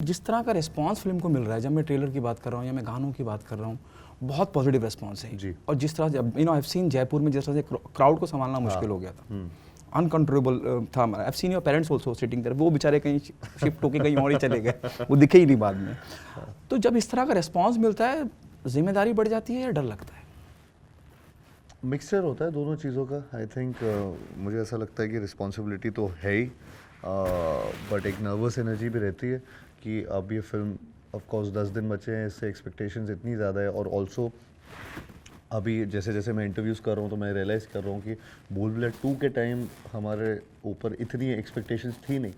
जिस तरह का रिस्पांस फिल्म को मिल रहा है, जब मैं ट्रेलर की बात कर रहा हूँ या मैं गानों की बात कर रहा हूँ, बहुत पॉजिटिव रिस्पांस है जी। और जिस तरह से आई हैव सीन जयपुर में जिस तरह से क्राउड को संभालना मुश्किल हो गया था, अनकंट्रोलेबल था। I have seen your parents also sitting there, वो बेचारे कहीं शिफ्ट होके कहीं और ही चले गए, वो दिखे ही नहीं बाद में। तो जब इस तरह का रिस्पांस मिलता है, जिम्मेदारी बढ़ जाती है या डर लगता है? मिक्सचर होता है दोनों चीज़ों का। आई थिंक मुझे ऐसा लगता है कि रिस्पॉन्सिबिलिटी तो है ही, बट एक नर्वस एनर्जी भी रहती है कि अब ये फिल्म ऑफ कोर्स 10 दिन बचे हैं, इससे एक्सपेक्टेशंस इतनी ज़्यादा है। और ऑल्सो अभी जैसे जैसे मैं इंटरव्यूज़ कर रहा हूँ तो मैं रियलाइज़ कर रहा हूँ कि भूल भुलैया 2 के टाइम हमारे ऊपर इतनी एक्सपेक्टेशंस थी नहीं,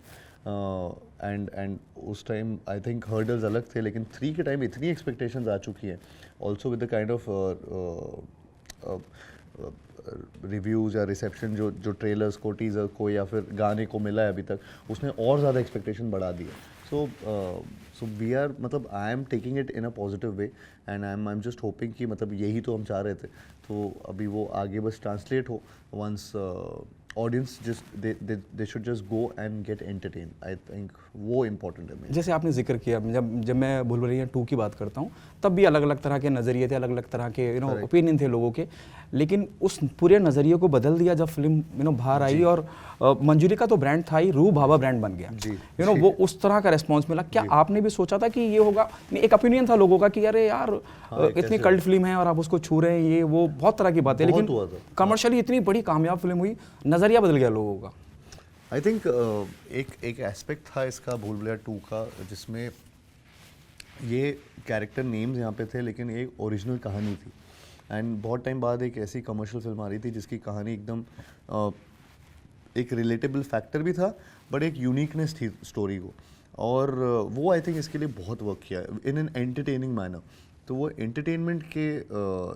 एंड उस टाइम आई थिंक हर्डल्स अलग थे, लेकिन 3 के टाइम इतनी एक्सपेक्टेशंस आ चुकी हैं, also with the kind of reviews या रिसेप्शन जो ट्रेलर्स को, टीज़र को या फिर गाने को मिला है अभी तक, उसने और ज़्यादा एक्सपेक्टेशन बढ़ा दी है। सो वी आर, मतलब I am taking it in a positive way, and I am just hoping कि मतलब यही तो हम चाह रहे थे, तो अभी वो आगे बस ट्रांसलेट हो once audience just they should just go and get entertain. I think वो इम्पोर्टेंट है। जैसे आपने जिक्र किया, जब जब मैं भूल भुलैया 2 की बात करता हूँ, तब भी अलग अलग तरह के नज़रिए थे, अलग अलग तरह के ओपिनियन थे लोगों के, लेकिन उस पूरे नज़रिए को बदल दिया जब फिल्म बाहर आई और मंजूरी का तो ब्रांड था ही, रूह भाभा ब्रांड बन गया। वो उस तरह का रिस्पॉन्स मिला। क्या आपने भी सोचा था कि ये होगा? एक ओपिनियन था लोगों का कि अरे यार इतनी कल्ट फिल्म है और आप उसको छू रहे हैं, ये वो बहुत तरह की बातें, लेकिन कमर्शियली इतनी बड़ी कामयाब फिल्म हुई, नज़रिया बदल गया लोगों का। आई थिंक एक एस्पेक्ट था इसका भूल भुलैया 2 का, जिसमें ये कैरेक्टर नेम्स यहाँ पे थे लेकिन एक ओरिजिनल कहानी थी। एंड बहुत टाइम बाद एक ऐसी कमर्शियल फिल्म आ रही थी जिसकी कहानी एकदम एक रिलेटेबल फैक्टर भी था, बट एक यूनिकनेस थी स्टोरी को, और वो आई थिंक इसके लिए बहुत वर्क किया इन एन एंटरटेनिंग मैनर। तो वो एंटरटेनमेंट के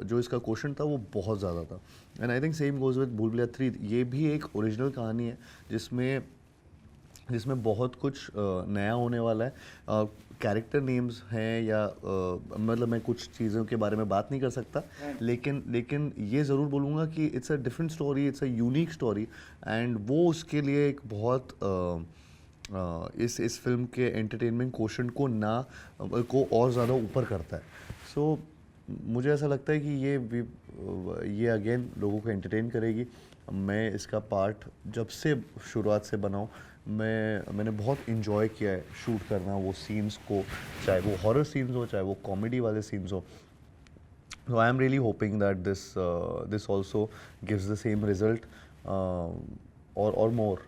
जो इसका क्वेश्चन था वो बहुत ज़्यादा था। And I think same goes with भूल भुलैया 3। ये भी एक ओरिजिनल कहानी है जिसमें बहुत कुछ नया होने वाला है। कैरेक्टर नेम्स हैं या मतलब मैं कुछ चीज़ों के बारे में बात नहीं कर सकता, लेकिन ये ज़रूर बोलूँगा कि it's a different story, it's a unique story, and वो उसके लिए एक बहुत इस फिल्म के एंटरटेनमेंट क्वोशंट को और ज़्यादा ऊपर करता है। सो मुझे ऐसा लगता है कि ये अगेन लोगों को एंटरटेन करेगी। मैं इसका पार्ट जब से शुरुआत से बनाऊँ, मैंने बहुत इन्जॉय किया है शूट करना वो सीन्स को, चाहे वो हॉरर सीन्स हो चाहे वो कॉमेडी वाले सीन्स हो। So I am really hoping that this also gives the same result, or more.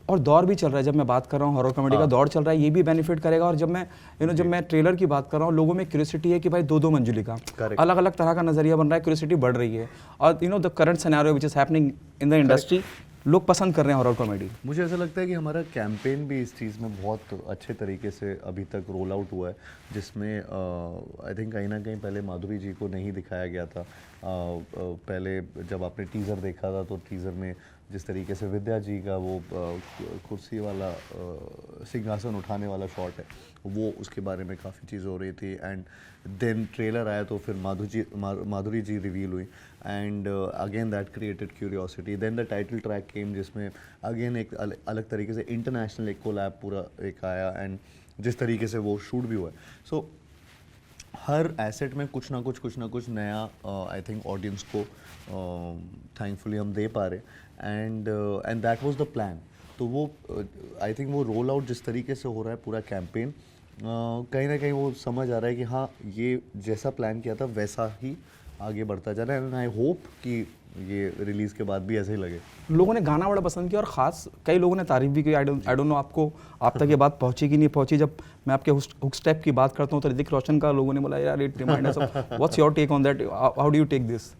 और दौर भी चल रहा है, जब मैं बात कर रहा हूँ हॉरर कॉमेडी का दौर चल रहा है, ये भी बेनिफिट करेगा। और जब मैं ट्रेलर की बात कर रहा हूँ, लोगों में क्यूरियोसिटी है कि भाई दो मंजिली का अलग अलग तरह का नजरिया बन रहा है, क्यूरियोसिटी बढ़ रही है, और the current scenario which is happening in the industry, लोग पसंद कर रहे हैं हॉरर कॉमेडी। मुझे ऐसा लगता है कि हमारा कैंपेन भी इस चीज़ में बहुत अच्छे तरीके से अभी तक रोल आउट हुआ है, जिसमें आई थिंक कहीं ना कहीं पहले माधुरी जी को नहीं दिखाया गया था। पहले जब आपने टीज़र देखा था तो टीज़र में जिस तरीके से विद्या जी का वो कुर्सी वाला सिंहासन उठाने वाला शॉट है, वो उसके बारे में काफ़ी चीज़ें हो रही थी। एंड देन ट्रेलर आया तो फिर माधुरी जी रिवील हुई, and again that created curiosity. Then the title track came, जिसमें अगेन एक अलग तरीके से इंटरनेशनल एक कोलैब पूरा एक आया, एंड जिस तरीके से वो शूट भी हुआ है। सो हर एसेट में कुछ ना कुछ नया आई थिंक ऑडियंस को थैंकफुली हम दे पा रहे, and that was the plan. तो वो आई थिंक वो रोल आउट जिस तरीके से हो रहा है पूरा कैंपेन, कहीं ना कहीं वो समझ आ रहा है कि हाँ, ये जैसा प्लान किया था वैसा ही आगे बढ़ता जा रहा है, एंड आई होप कि ये रिलीज़ के बाद भी ऐसे ही लगे। लोगों ने गाना बड़ा पसंद किया और ख़ास कई लोगों ने तारीफ भी की। आई डोंट नो आप तक ये बात पहुंची कि नहीं पहुंची। जब मैं आपके हुक स्टेप की बात करता हूँ तो ऋतिक रोशन का लोगों ने बोला यार it remind us of, what's your take on that, how do you take this?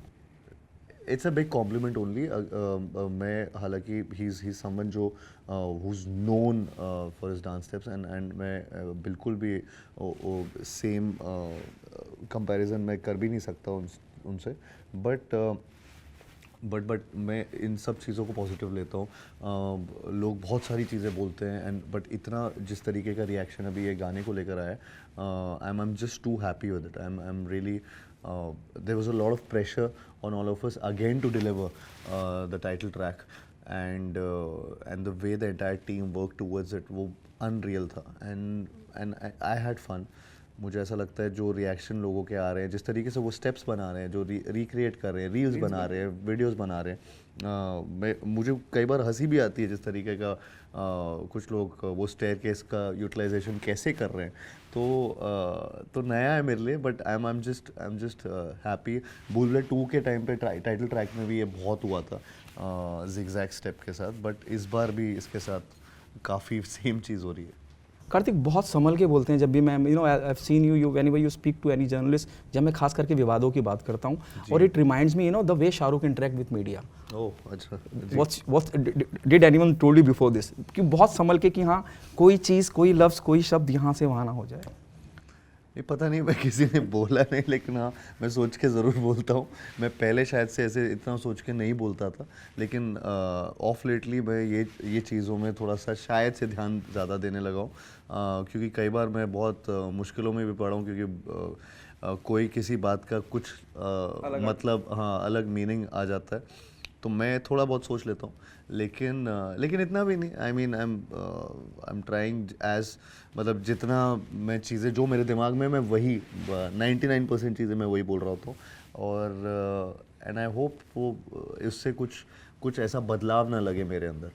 It's a big compliment only. मैं हालांकि ही इज़ समवन जो who is known for his dance steps, and मैं बिल्कुल भी सेम कंपैरिजन मैं कर भी नहीं सकता उनसे, बट मैं इन सब चीज़ों को पॉजिटिव लेता हूँ। लोग बहुत सारी चीज़ें बोलते हैं, एंड बट इतना जिस तरीके का रिएक्शन अभी ये गाने को लेकर आया है, I am just too happy with it. I am really there was a lot of pressure on all of us again to deliver the title track, and the way the entire team work towards it वो unreal था and I had fun. मुझे ऐसा लगता है जो reaction लोगों के आ रहे हैं, जिस तरीके से वो स्टेप्स बना रहे हैं, जो रिक्रिएट कर रहे हैं, रील्स बना रहे हैं, वीडियोस बना रहे हैं, मुझे कई बार हंसी भी आती है जिस तरीके का कुछ लोग वो स्टेयरकेस का यूटिलाइजेशन कैसे कर रहे हैं। तो नया है मेरे लिए, but I am just happy. भूल 2 के टाइम पे टाइटल ट्रैक में भी ये बहुत हुआ था जिगजैग स्टेप के साथ, बट इस बार भी इसके साथ काफ़ी सेम चीज़ हो रही है। कार्तिक बहुत संभल के बोलते हैं जब भी मैं I have seen you whenever you speak to any journalist, जब मैं खास करके विवादों की बात करता हूँ, और it reminds me the way Shah Rukh interact with media. Oh अच्छा। What did anyone told you before this, कि बहुत संभल के कि हाँ कोई चीज़, कोई लफ्ज़, कोई शब्द यहाँ से वहाँ ना हो जाए। ये पता नहीं, मैं किसी ने बोला नहीं, लेकिन हाँ मैं सोच के ज़रूर बोलता हूँ। मैं पहले शायद से ऐसे इतना सोच के नहीं बोलता था, लेकिन ऑफ लेटली मैं ये चीज़ों में थोड़ा सा शायद से ध्यान ज़्यादा देने लगा हूँ, क्योंकि कई बार मैं बहुत मुश्किलों में भी पड़ा हूँ, क्योंकि कोई किसी बात का कुछ मतलब हाँ अलग मीनिंग आ जाता है, तो मैं थोड़ा बहुत सोच लेता हूँ, लेकिन इतना भी नहीं। I mean I am trying as, मतलब जितना मैं चीज़ें जो मेरे दिमाग में, मैं वही 99% चीज़ें मैं वही बोल रहा होता हूँ, और एंड आई होप वो इससे कुछ ऐसा बदलाव ना लगे मेरे अंदर।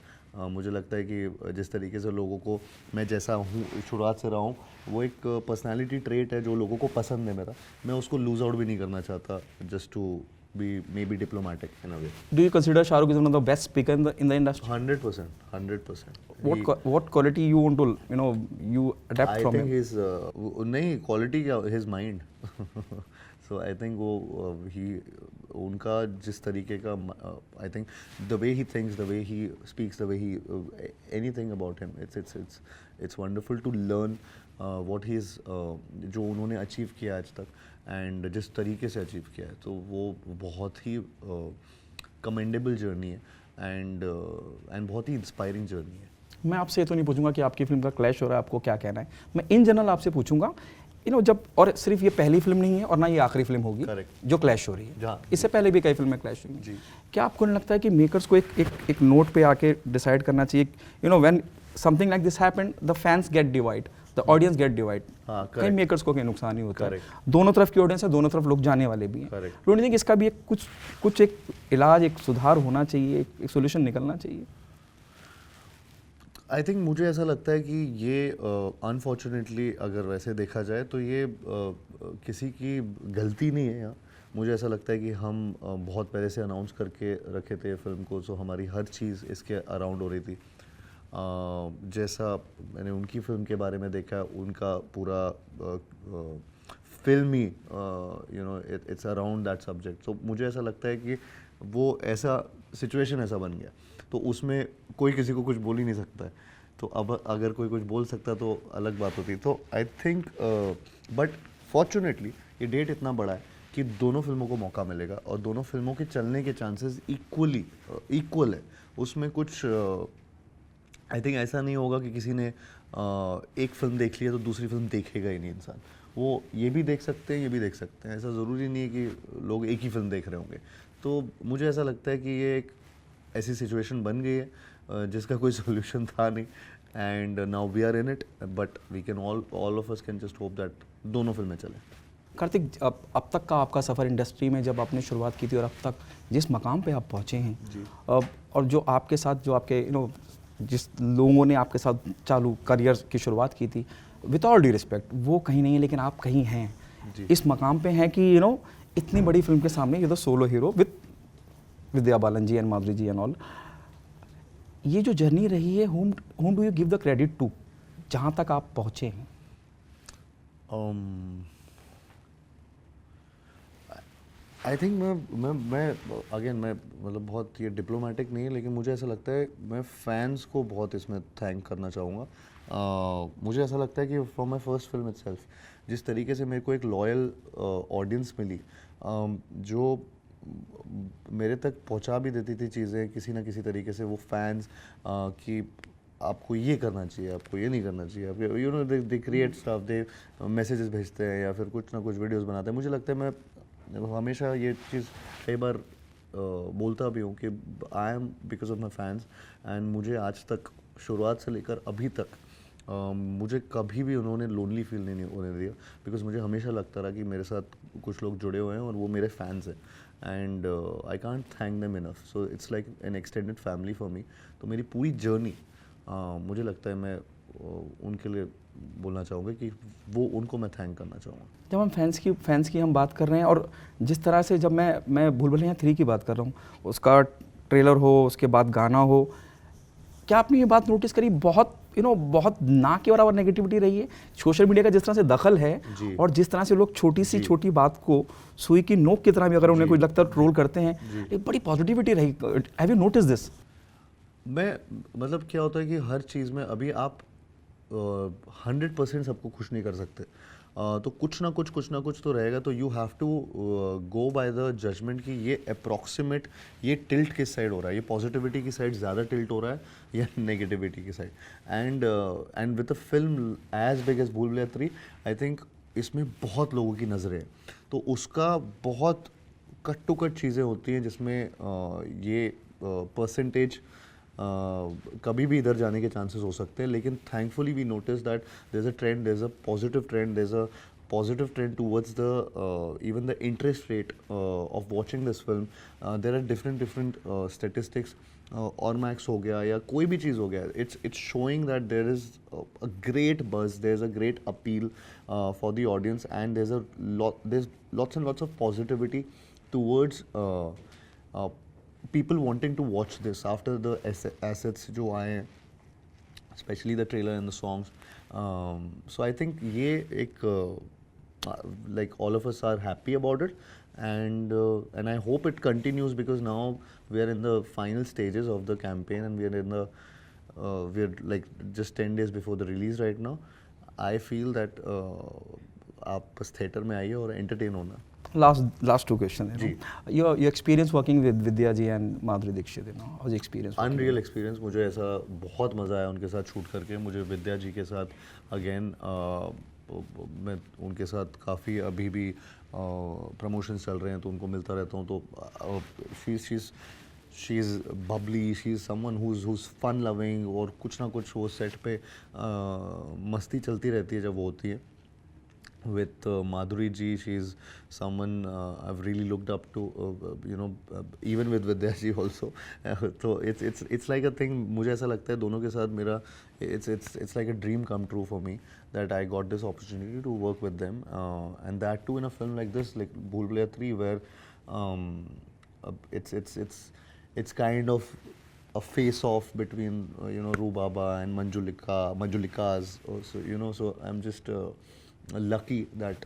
मुझे लगता है कि जिस तरीके से लोगों को मैं जैसा हूँ शुरुआत से रहा हूँ, वो एक पर्सनालिटी ट्रेट है जो लोगों को पसंद है मेरा, मैं उसको लूज आउट भी नहीं करना चाहता, just to be maybe diplomatic in a way. Do you consider Shah Rukh is one of the best speaker in the industry? 100%. What quality you want to you adapt I from think him? his नहीं quality क्या, his mind. So I think वो he उनका जिस तरीके का I think the way he thinks, the way he speaks, the way he anything about him, it's wonderful to learn what he's जो उन्होंने achieve किया आज तक, एंड जिस तरीके से अचीव किया है, तो वो बहुत ही कमेंडेबल जर्नी है, एंड बहुत ही इंस्पायरिंग जर्नी है। मैं आपसे ये तो नहीं पूछूंगा कि आपकी फिल्म का क्लैश हो रहा है, आपको क्या कहना है। मैं इन जनरल आपसे पूछूंगा, जब, और सिर्फ ये पहली फिल्म नहीं है और ना ये आखिरी फिल्म होगी जो क्लैश हो रही है, इससे पहले भी कई फिल्में क्लैश हुई हैं। क्या आपको नहीं लगता है कि मेकर्स को एक नोट पे आके डिसाइड करना चाहिए, when something like this happened, the fans get divide, the audience get divide, कई मेकर्स को कहीं नुकसान ही होता है, दोनों तरफ की ऑडियंस है, दोनों तरफ लोग जाने वाले भी हैं। डोंट यू थिंक इसका भी कुछ एक इलाज, एक सुधार होना चाहिए, एक सोल्यूशन निकलना चाहिए? आई थिंक मुझे ऐसा लगता है कि ये अनफॉर्चुनेटली अगर वैसे देखा जाए तो ये किसी की गलती नहीं है यहाँ। मुझे ऐसा लगता है कि हम बहुत पहले से अनाउंस करके रखे थे फिल्म को, सो हमारी हर चीज़ इसके अराउंड हो रही थी। जैसा मैंने उनकी फिल्म के बारे में देखा, उनका पूरा फिल्म ही it's around that subject. So मुझे ऐसा लगता है कि वो ऐसा सिचुएशन ऐसा बन गया, तो उसमें कोई किसी को कुछ बोल ही नहीं सकता है। तो अब अगर कोई कुछ बोल सकता तो अलग बात होती। तो आई थिंक बट फॉर्चुनेटली ये डेट इतना बड़ा है कि दोनों फिल्मों को मौका मिलेगा, और दोनों फिल्मों के चलने के चांसेस इक्वल है। उसमें कुछ आई थिंक ऐसा नहीं होगा कि किसी ने एक फिल्म देख लिया तो दूसरी फिल्म देखेगा ही नहीं इंसान। वो ये भी देख सकते हैं, ये भी देख सकते हैं, ऐसा ज़रूरी नहीं है कि लोग एक ही फिल्म देख रहे होंगे। तो मुझे ऐसा लगता है कि ये एक ऐसी सिचुएशन बन गई है जिसका कोई सोल्यूशन था नहीं, and now we are in it, but we can all of us can just hope that दोनों फिल्में चलें। कार्तिक, अब तक का आपका सफ़र इंडस्ट्री में, जब आपने शुरुआत की थी और अब तक जिस मकाम पे आप पहुँचे हैं, और जो आपके साथ, जो आपके जिस लोगों ने आपके साथ चालू करियर की शुरुआत की थी, विद ऑल ड्यू रिस्पेक्ट, वो कहीं नहीं है, लेकिन आप कहीं हैं, इस मकाम पे हैं कि इतनी बड़ी फिल्म के सामने ये तो solo hero with Vidya Balan ji and Madhuri ji and all, ये जो जर्नी रही है, whom do you give the credit to, जहाँ तक आप पहुँचे हैं? आई थिंक मैं अगेन मैं मतलब बहुत ये डिप्लोमेटिक नहीं है, लेकिन मुझे ऐसा लगता है मैं फैंस को बहुत इसमें थैंक करना चाहूँगा। मुझे ऐसा लगता है कि from my first film itself, जिस तरीके से मेरे को एक लॉयल ऑडियंस मिली, जो मेरे तक पहुंचा भी देती थी चीज़ें किसी ना किसी तरीके से, वो फैंस कि आपको ये करना चाहिए, आपको ये नहीं करना चाहिए, आप they create stuff, they messages भेजते हैं या फिर कुछ ना कुछ वीडियोस बनाते हैं। मुझे लगता है मैं हमेशा ये चीज़ कई बार बोलता भी हूँ कि I am because of my fans, and मुझे आज तक शुरुआत से लेकर अभी तक मुझे कभी भी उन्होंने लोनली फील नहीं होने दिया, बिकॉज मुझे हमेशा लगता रहा कि मेरे साथ कुछ लोग जुड़े हुए हैं और वो मेरे फैंस हैं, and I can't thank them enough, so it's like an extended family for me. तो मेरी पूरी जर्नी मुझे लगता है मैं उनके लिए बोलना चाहूँगा कि वो उनको मैं थैंक करना चाहूँगा। जब हम फैंस की हम बात कर रहे हैं, और जिस तरह से जब मैं भूल भुलैया 3 की बात कर रहा हूँ, उसका ट्रेलर हो, उसके बाद गाना हो, क्या आपने ये बात नोटिस करी, बहुत बहुत ना के बराबर नेगेटिविटी रही है सोशल मीडिया का, जिस तरह से दखल है और जिस तरह से लोग छोटी बात को सुई की नोक की तरह भी अगर उन्हें कोई लगता है ट्रोल करते हैं, एक बड़ी पॉजिटिविटी रही। Have you notice this? मैं मतलब क्या होता है कि हर चीज़ में अभी आप 100% सबको खुश नहीं कर सकते, तो कुछ ना कुछ तो रहेगा, तो you have to go by the judgement कि ये अप्रॉक्सीमेट, ये टिल्ट किस साइड हो रहा है, ये पॉजिटिविटी की साइड ज़्यादा टिल्ट हो रहा है या नेगेटिविटी की side. And with a film as big as Bhool Bhulaiyaa 3, I think इसमें बहुत लोगों की नज़रें हैं, तो उसका बहुत कट टू कट चीज़ें होती हैं जिसमें ये परसेंटेज कभी भी इधर जाने के चांसेस हो सकते हैं, लेकिन thankfully we notice that there is a trend, there is a positive trend, there is a positive trend towards the even the interest rate of watching this film. There are different statistics, और max हो गया या कोई भी चीज़ हो गया, it's showing that there is a great buzz, there's a great appeal for the audience, and there's lots and lots of positivity towards people wanting to watch this after the assets जो आए हैं, especially the trailer and the songs. So I think ये एक like all of us are happy about it, and I hope it continues, because now we are in the final stages of the campaign, and we are like just 10 days before the release right now. I feel that आप बस theatre में आइए और entertain होना। Last 2 questions. Your experience working with Vidya ji and Madhuri Dixit, how's the experience? Unreal experience, मुझे ऐसा बहुत मज़ा आया उनके साथ शूट करके। मुझे विद्या जी के साथ अगेन मैं उनके साथ काफ़ी अभी भी प्रमोशंस चल रहे हैं तो उनको मिलता रहता हूँ, तो she is bubbly, she is someone who's fun loving, और कुछ ना कुछ वो सेट पे मस्ती चलती रहती है जब वो होती है। With Madhuri ji, she is someone I've really looked up to, even with Vidya ji also. So it's like a thing, मुझे ऐसा लगता है दोनों के साथ मेरा it's like a dream come true for me that I got this opportunity to work with them, and that too in a film like this, like Bhool Bhulaiya 3, where it's kind of a face off between Rubaba and Manjulikas also, so I'm just lucky that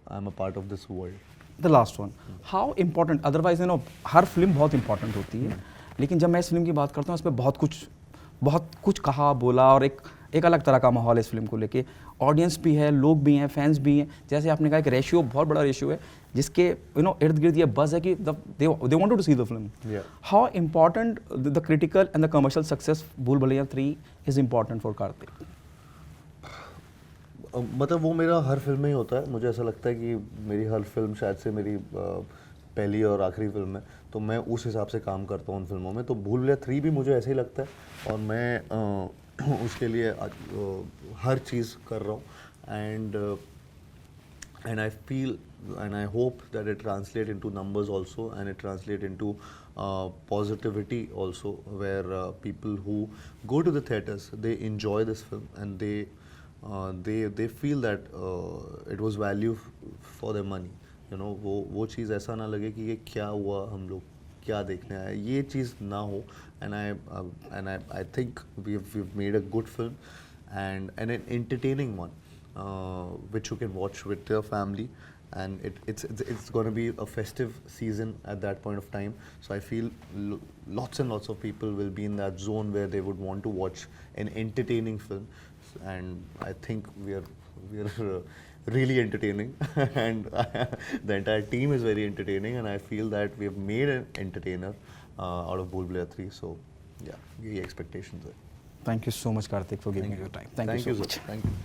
I'm a part of this world. The last one, how important, otherwise her film बहुत important होती है, लेकिन जब मैं इस film की बात करता हूँ इसमें बहुत कुछ कहा बोला, और एक अलग तरह का माहौल है इस फिल्म को लेके। ऑडियंस भी है, लोग भी हैं, फैंस भी हैं, जैसे आपने कहा एक रेशियो, बहुत बड़ा रेशियो है जिसके इर्द गिर्द ये बज़ है कि they wanted to see the film. Yeah. How important the critical and the commercial success Bhool Bhulaiya 3 is important for Kartik? मतलब वो मेरा हर फिल्म में ही होता है। मुझे ऐसा लगता है कि मेरी हर फिल्म शायद से मेरी पहली और आखिरी फिल्म है, तो मैं उस हिसाब से काम करता हूँ उन फिल्मों में। तो भूल भुलैया 3 भी मुझे ऐसे ही लगता है, और मैं उसके लिए हर चीज़ कर रहा हूँ, and I feel and I hope that it translate into numbers also, and it translate into positivity also, where people who go to the theaters, they enjoy this film, and they feel that it was value for their money. वो चीज़ ऐसा ना लगे कि ये क्या हुआ, हम लोग क्या देखने आए, ये चीज़ ना हो। and I think we've made a good film, and an entertaining one, which you can watch with your family, and it's going to be a festive season at that point of time. So I feel lots and lots of people will be in that zone where they would want to watch an entertaining film, and I think we are really entertaining, and the entire team is very entertaining, and I feel that we have made an entertainer out of Bhool Bhulaiya 3. So yeah, यही expectations है. Thank you so much, Kartik, for giving me your time. Thank you so much. Thank you.